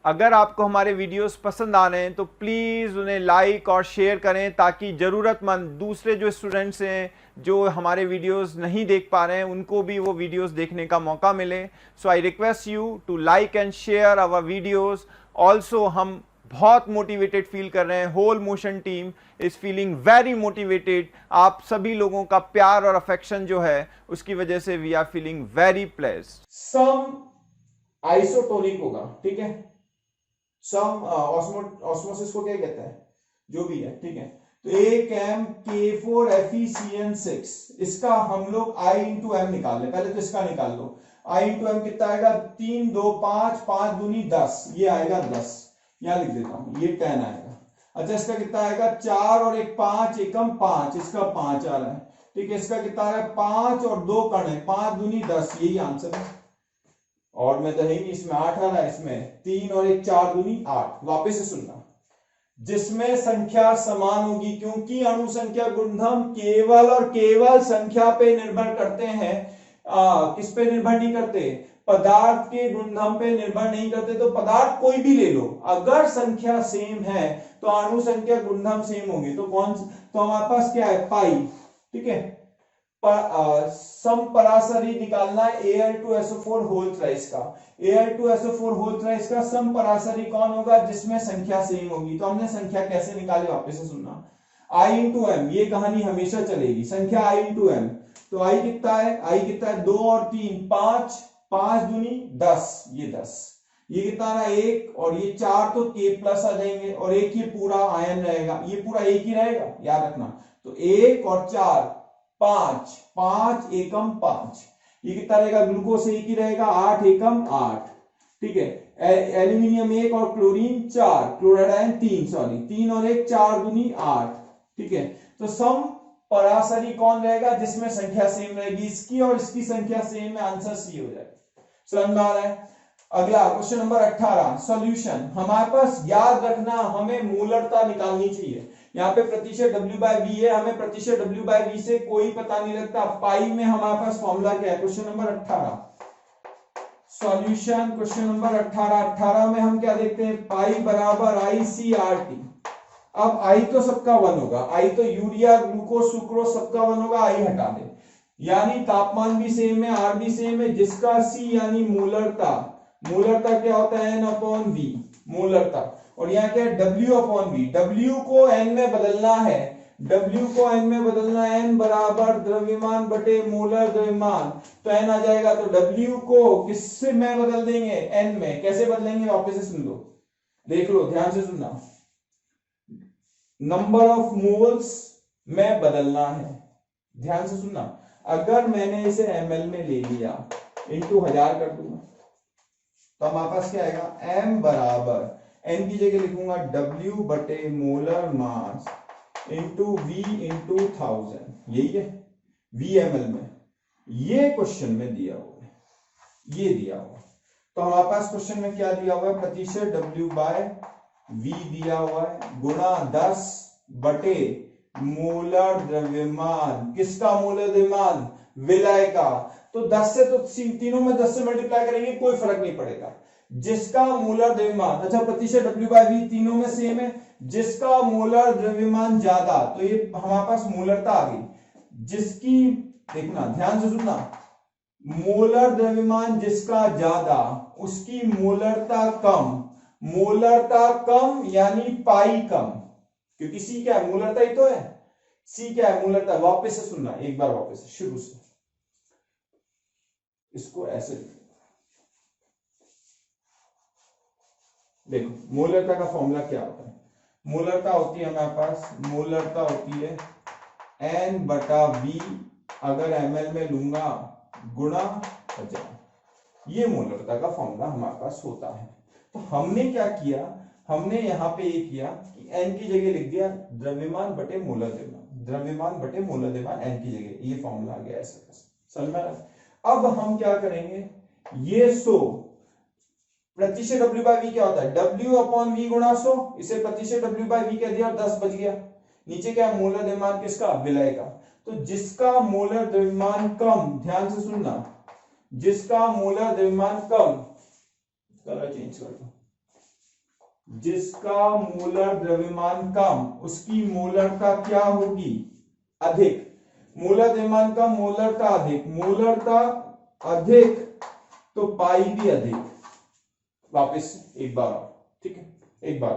B: अगर आपको हमारे वीडियोस पसंद आ रहे हैं तो प्लीज़ उन्हें लाइक और शेयर करें, ताकि ज़रूरतमंद दूसरे जो स्टूडेंट्स हैं जो हमारे वीडियोस नहीं देख पा रहे हैं उनको भी वो वीडियोस देखने का मौका मिले। So I request you to like and share our videos. Also हम बहुत मोटिवेटेड फील कर रहे हैं, whole Motion team is feeling very motivated. आप सभी लोगों का प्यार और अफेक्शन जो है उसकी वजह से we are feeling very placed.
A: सम आइसोटोनिक होगा, ठीक है, सम ऑस्मोसिस को क्या कहते हैं, जो भी है, ठीक है। तो AKM K4FeCN6, इसका हम लोग I इंटू एम निकाल ले, पहले तो इसका निकाल लो। I इंटू एम कितना आएगा, 3 2 5, 5 दूनी 10, ये आएगा 10, यहां लिख देता हूं, ये 10 आएगा। अच्छा इसका कितना आएगा, 4 और 1 5 एकम 5, इसका 5 आ रहा है, ठीक है। इसका कितना आ रहा है, 5 और 2 कण है, 5 दूनी 10, यही आंसर है। और में तो है नहीं, इसमें 8 आ रहा है, इसमें 3 और 1 4 दूनी 8। वापस से सुनना, जिसमें संख्या समान होगी, क्योंकि अणु संख्या गुणधर्म केवल और केवल संख्या पे निर्भर करते हैं, किस पे निर्भर नहीं करते, पदार्थ के गुणधर्म पे निर्भर नहीं करते। तो पदार्थ कोई भी ले लो, अगर संख्या सेम है तो अणु संख्या गुणधर्म सेम होगी। तो कौन, तो हमारे पास क्या है, पाई, ठीक है। समपराशरी निकालना है Al2SO4 होल थ्राइस का। Al2SO4 होल थ्राइस का समपराशरी कौन होगा, जिसमें संख्या सेम होगी। तो हमने संख्या कैसे निकाली, वापस से सुनना, I इंटू एम, ये कहानी हमेशा चलेगी, संख्या I इंटू एम। तो I कितना है, I कितना है 2 और 3 5, 5 दूनी 10, ये 10, ये कितना आ रहा है 1, और ये 4 तो K प्लस आ जाएंगे, और एक ये पूरा आयन रहेगा, ये पूरा एक ही रहेगा, याद रखना। तो 1 और 4 5, 5 एकम 5, ये कितना रहेगा, ग्लूकोज एक ही रहेगा, 8 एकम 8, ठीक है। एल्यूमिनियम 1 और क्लोरीन 4, क्लोराइड 3, सॉरी 3 और 1 4 दूनी 8, ठीक है। तो सम पराशरी कौन रहेगा, जिसमें संख्या सेम रहेगी, इसकी और इसकी संख्या सेम है, आंसर सी हो जाएगा। समझ में आ रहा है। अगला क्वेश्चन नंबर 18 सॉल्यूशन। हमारे पास याद रखना, हमें मूलरता निकालनी चाहिए। यहाँ पे प्रतिशत W/V है, हमें प्रतिशत W/V से कोई पता नहीं लगता। पाई में हमारे पास फॉर्मूला क्या है, question number 18 solution. Question number 18 में हम क्या देखते हैं, पाई बराबर ICRT। अब I तो सबका 1 होगा, I तो यूरिया ग्लूकोज सुक्रोज सबका 1 होगा, I हटा दे, यानी तापमान भी सेम है, R भी सेम है, जिसका C यानी मूलरता, मूलरता क्या होता है N/V, मूलरता। और यहाँ क्या है W/V, W को N में बदलना है, W को N में बदलना है, N बराबर द्रव्यमान बटे मोलर द्रव्यमान, तो N आ जाएगा। तो W को किससे में बदल देंगे, N में। कैसे बदलेंगे, वापस से सुन लो, देख लो, ध्यान से सुनना, नंबर ऑफ मोल्स में बदलना है, ध्यान से सुनना। अगर मैंने इसे ml में ले लिया, इंटू 1000 कर दूंगा, तो हमारे पास क्या आएगा, m बराबर n की जगह लिखूंगा W बटे molar mass into V into 1000, यही है V ml में। ये क्वेश्चन में दिया हुआ है, ये दिया हुआ। तो हमारे पास क्वेश्चन में क्या दिया हुआ है, प्रतिशत W/V दिया हुआ है, गुणा 10 बटे मोलर द्रव्यमान। किसका मोलर द्रव्यमान, विलय का। तो 10 से, तो तीनों में 10 से मल्टीप्लाई करेंगे, कोई फर्क नहीं पड़ेगा, जिसका मोलर द्रव्यमान। अच्छा प्रतिशत W/V तीनों में सेम है, जिसका मोलर द्रव्यमान ज्यादा, तो ये हमारे पास मोलरता आ गई, जिसकी, देखना ध्यान से सुनना, मोलर द्रव्यमान जिसका ज्यादा उसकी मोलरता कम, मोलरता कम यानी पाई कम, क्योंकि सी क्या है, मूलरता ही तो है, सी क्या है, मूलरता। वापस से सुनना, एक बार वापस से शुरू से, इसको ऐसे देखो मोलरता का फॉर्मूला क्या होता है, मोलरता होती है हमारे पास, मोलरता होती है N/V अगर ml में लूंगा गुणा 1000, ये मोलरता का फॉर्मूला हमारे पास होता है। तो हमने क्या किया, हमने यहाँ पे ये किया कि n की जगह लिख दिया द्रव्यमान बटे मोलर द्रव्यमान, द्रव्यमान बटे मोलर द्रव्यमान n की जगह, ये फॉर्मूला आ गया ऐसा। समझ में? अब हम क्या करेंगे, ये 100 प्रतिशत W/V क्या होता है, W/V गुणा 100, इसे प्रतिशत W/V कह दिया और 10 बच गया। नीचे क्या मोलर द्रव्यमान किसका, विलय का। तो जिसका मोलर द्रव्यमान कम, ध्यान से सुनना, जिसका मोलर द्रव्यमान कम, कलर चेंज कर दो, जिसका मोलर द्रव्यमान कम उसकी मोलरता क्या होगी, अधिक। मोलर द्रव्यमान कम, मोलरता अधिक, मोलरता अधिक तो पाई भी अधिक। वापस एक बार, ठीक है, एक बार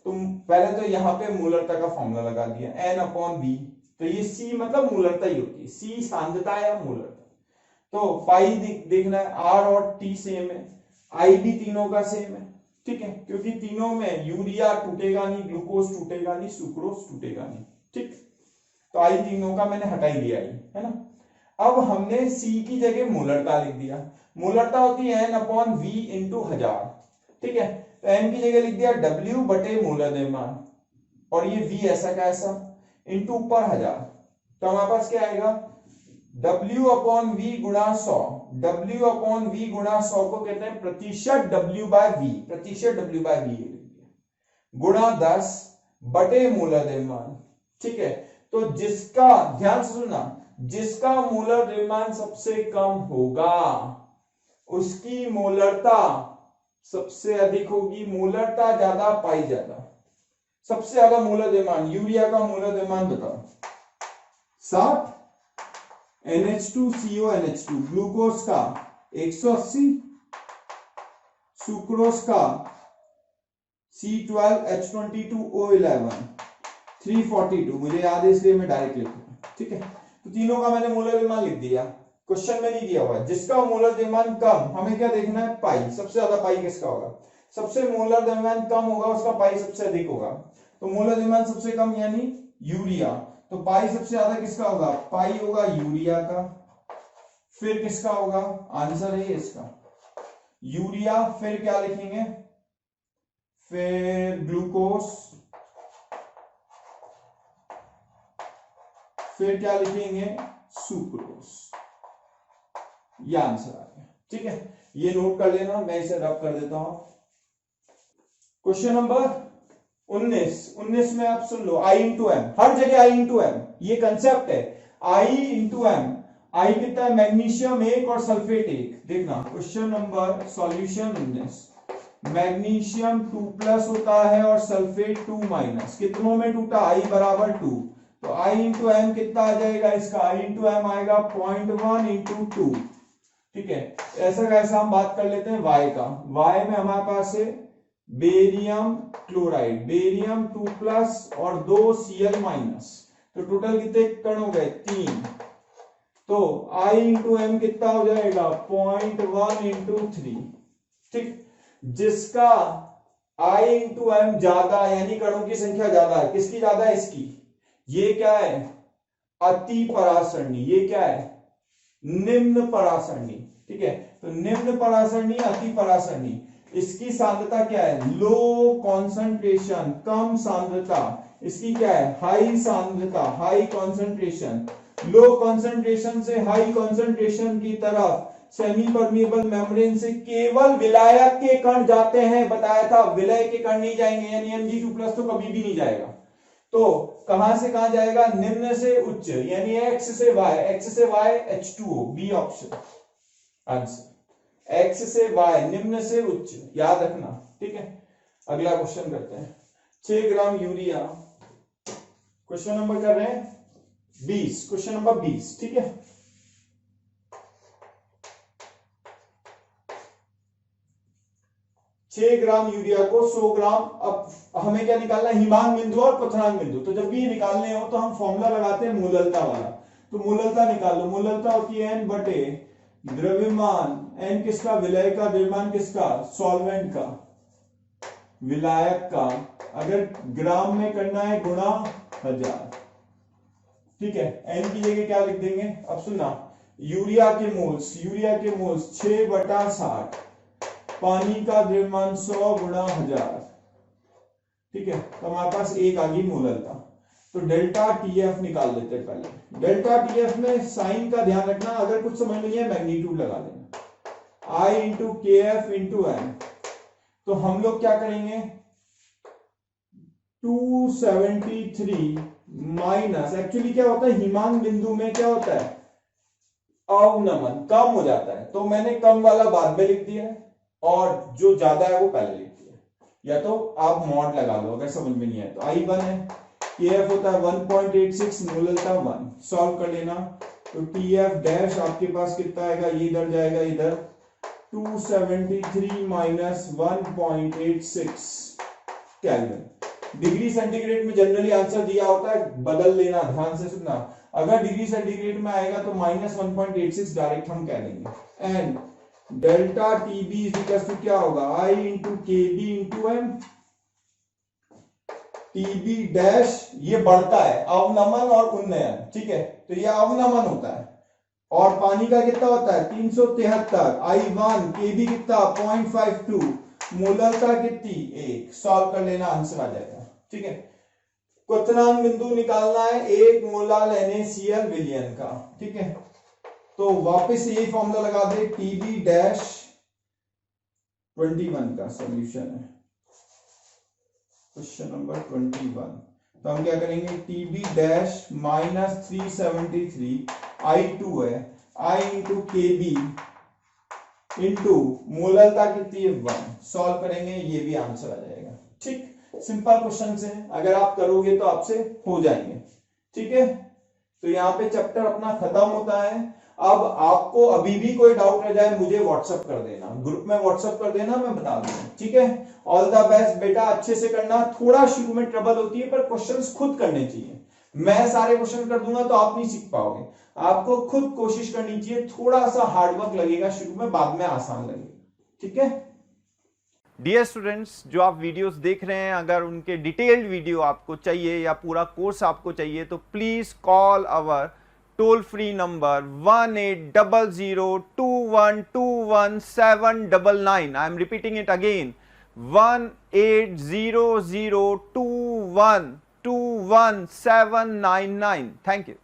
A: तुम पहले तो यहां पे मोलरता का फॉर्मूला लगा दिया N/V, तो ये C मतलब मोलरता ही होती है, C सांद्रता या मोलरता। तो पाई देखना है, R और T सेम है, I भी तीनों का सेम है, ठीक है, क्योंकि तीनों में यूरिया टूटेगा नहीं, ग्लूकोज टूटेगा नहीं, सुक्रोज टूटेगा नहीं, ठीक। तो I तीनों का मैंने हटा ही दिया, है ना। अब हमने C की जगह मोलरता लिख दिया, मोलरता होती है N/V इंटू 1000, ठीक है। तो N की जगह लिख दिया W बटे मोलर द्रव्यमान, और ये V ऐसा का ऐसा इंटू ऊपर 1000, तो हमारे पास क्या आएगा, W/V गुणा 100, W/V गुणा 100 को कहते हैं प्रतिशत W/V, प्रतिशत W/V गुणा 10 बटे मोलर द्रव्यमान, ठीक है। तो जिसका, ध्यान से सुनना, जिसका मोलर द्रव्यमान सबसे कम होगा उसकी मोलरता सबसे अधिक होगी, मोलरता ज्यादा पाई ज्यादा। सबसे ज्यादा मोलर द्रव्यमान, यूरिया का मोलर द्रव्यमान बताओ, 60, NH2CO NH2, ग्लूकोज का 180, सुक्रोज का C12H22O11 342, मुझे याद है इसलिए मैं डायरेक्ट लिखूंगा, ठीक है। तो तीनों का मैंने मोलर द्रव्यमान लिख दिया, क्वेश्चन में नहीं दिया हुआ है। जिसका मोलर द्रव्यमान कम, हमें क्या देखना है, पाई, सबसे ज्यादा पाई किसका होगा, सबसे मोलर द्रव्यमान कम होगा उसका पाई सबसे अधिक होगा। तो मोलर द्रव्यमान सबसे कम यानी यूरिया, तो पाई सबसे ज्यादा किसका होगा, पाई होगा यूरिया का। फिर किसका होगा, आंसर है इसका यूरिया, फिर क्या लिखेंगे, फिर ग्लूकोज, फिर क्या लिखेंगे, सुक्रोज। ये आंसर आ गया, ठीक है। ये नोट कर लेना, मैं इसे रब कर देता हूं। क्वेश्चन नंबर 19 में आप सुन लो, I इंटू एम, हर जगह I इंटू एम, ये कंसेप्ट है, I इंटू एम। I कितना है, मैग्नीशियम 1 और सल्फेट 1। देखना क्वेश्चन नंबर सॉल्यूशन 19, मैग्नीशियम 2+ होता है और सल्फेट 2-, कितनों में टूटा, I बराबर 2, तो I इंटू एम कितना आ जाएगा इसका, I इंटू एम आएगा 0.1 इंटू 2, ठीक है। ऐसा कैसा हम बात कर लेते हैं Y का, Y में हमारे पास है बेरियम क्लोराइड, बेरियम 2+ और 2 Cl-, तो टोटल कितने कण हो गए, 3। तो I इंटू एम कितना हो जाएगा, 0.1 इंटू 3, ठीक। जिसका I इंटू एम ज्यादा यानी कणों की संख्या ज्यादा है, किसकी ज्यादा है, इसकी। ये क्या है, अति परासरणी, ये क्या है, निम्न परासरणी, ठीक है। तो निम्न परासरणी, अति परासरणी, इसकी सांद्रता क्या है, लो कॉन्सेंट्रेशन, कम सांद्रता। इसकी क्या है, हाई सांद्रता, हाई कॉन्सेंट्रेशन। लो कॉन्सेंट्रेशन से हाई कॉन्सेंट्रेशन की तरफ सेमी परमिएबल मेम्ब्रेन से केवल विलायक के कण जाते हैं, बताया था, विलय के कण नहीं जाएंगे, यानी Mg2+ तो कभी भी नहीं जाएगा। तो कहां से कहां जाएगा, निम्न से उच्च, यानी X से Y, X से Y H2O, B option answer, X से Y, निम्न से उच्च, याद रखना, ठीक है। अगला क्वेश्चन करते हैं, 6 ग्राम यूरिया, क्वेश्चन नंबर कर रहे हैं 20, क्वेश्चन नंबर 20, ठीक है। ग्राम यूरिया को 100 ग्राम, अब हमें क्या निकालना है, हिमांक बिंदु और क्वथनांक बिंदु। तो जब भी निकालने हो तो हम फॉर्मूला लगाते हैं मोलरता वाला, तो मोलरता निकालो, मोलरता होती है N बटे द्रव्यमान, N किसका, विलय का, द्रव्यमान किसका, सॉल्वेंट का, विलायक का, अगर ग्राम में करना है गुणा 1000, ठीक है। एन की जगह क्या लिख देंगे, अब सुनना, यूरिया के मोल्स 6/60, पानी का द्रव्यमान 100 गुणा 1000, ठीक है। तो हमारे पास एक आ गई मोलरता। तो डेल्टा टीएफ निकाल लेते हैं पहले। डेल्टा टीएफ में साइन का ध्यान रखना, अगर कुछ समझ नहीं है मैग्नीट्यूड लगा देना, आई इंटू के एफ इंटू एन। तो हम लोग क्या करेंगे, 273 माइनस, एक्चुअली क्या होता है हिमांक बिंदु में क्या होता है, अवनमन कम हो जाता है, तो मैंने कम वाला बाद में लिख दिया है और जो ज्यादा है वो पहले लिख दिया, या तो आप मॉड लगा लो अगर समझ में नहीं आए तो। आई 1 है, केएफ होता है 1.86, मोलरता 1, सॉल्व कर लेना। तो टीएफ डैश आपके पास कितना आएगा, ये इधर जाएगा, इधर 273 माइनस 1.86 केल्विन। डिग्री सेंटीग्रेड में जनरली आंसर दिया होता है, बदल लेना, ध्यान से सुनना। अगर डिग्री सेंटीग्रेड में आएगा तो माइनस 1.86 डायरेक्ट हम कह देंगे। And delta TB is equal to क्या होगा, I into K B into M. TB dash ये बढ़ता है, अवनमन और उन्नयन, ठीक है, तो ये अवनमन होता है। और पानी का कितना होता है 373, आई 1, के बी कितना 0.52, मोलरता कितनी 1, सॉल्व कर लेना, आंसर आ जाएगा, ठीक है। क्वथनांक बिंदु निकालना है 1 मोलार NaCl विलयन का, ठीक है। तो वापस यही फॉर्मूला लगा दे, टीबी डैश 21 का सॉल्यूशन है, क्वेश्चन नंबर 21। तो हम क्या करेंगे, टीबी डैश माइनस 373, I2 है, I into K B into मोलरता कितनी है 1, सॉल्व करेंगे, ये भी आंसर आ जाएगा, ठीक। सिंपल क्वेश्चन है, अगर आप करोगे तो आपसे हो जाएंगे, ठीक है। तो यहाँ पे चैप्टर अपना खत्म होता है। अब आपको अभी भी कोई डाउट रह जाए मुझे व्हाट्सएप कर देना, ग्रुप में व्हाट्सएप कर देना, मैं बता दूंगा, ठीक है। ऑल द बेस्ट बेटा, अच्छे से करना। थोड़ा शुरू में ट्रबल होती है पर क्वेश्चंस खुद करने चाहिए, मैं सारे क्वेश्चन कर दूंगा तो आप नहीं सीख पाओगे, आपको खुद कोशिश करनी चाहिए। थोड़ा सा हार्डवर्क लगेगा शुरू में, बाद में आसान लगेगा, ठीक है।
B: डियर स्टूडेंट्स, जो आप वीडियोस देख रहे हैं, अगर उनके डिटेल्ड वीडियो आपको चाहिए या पूरा कोर्स आपको चाहिए तो please call our toll free number 180021217999। I am repeating it again, 180021217999। Thank you.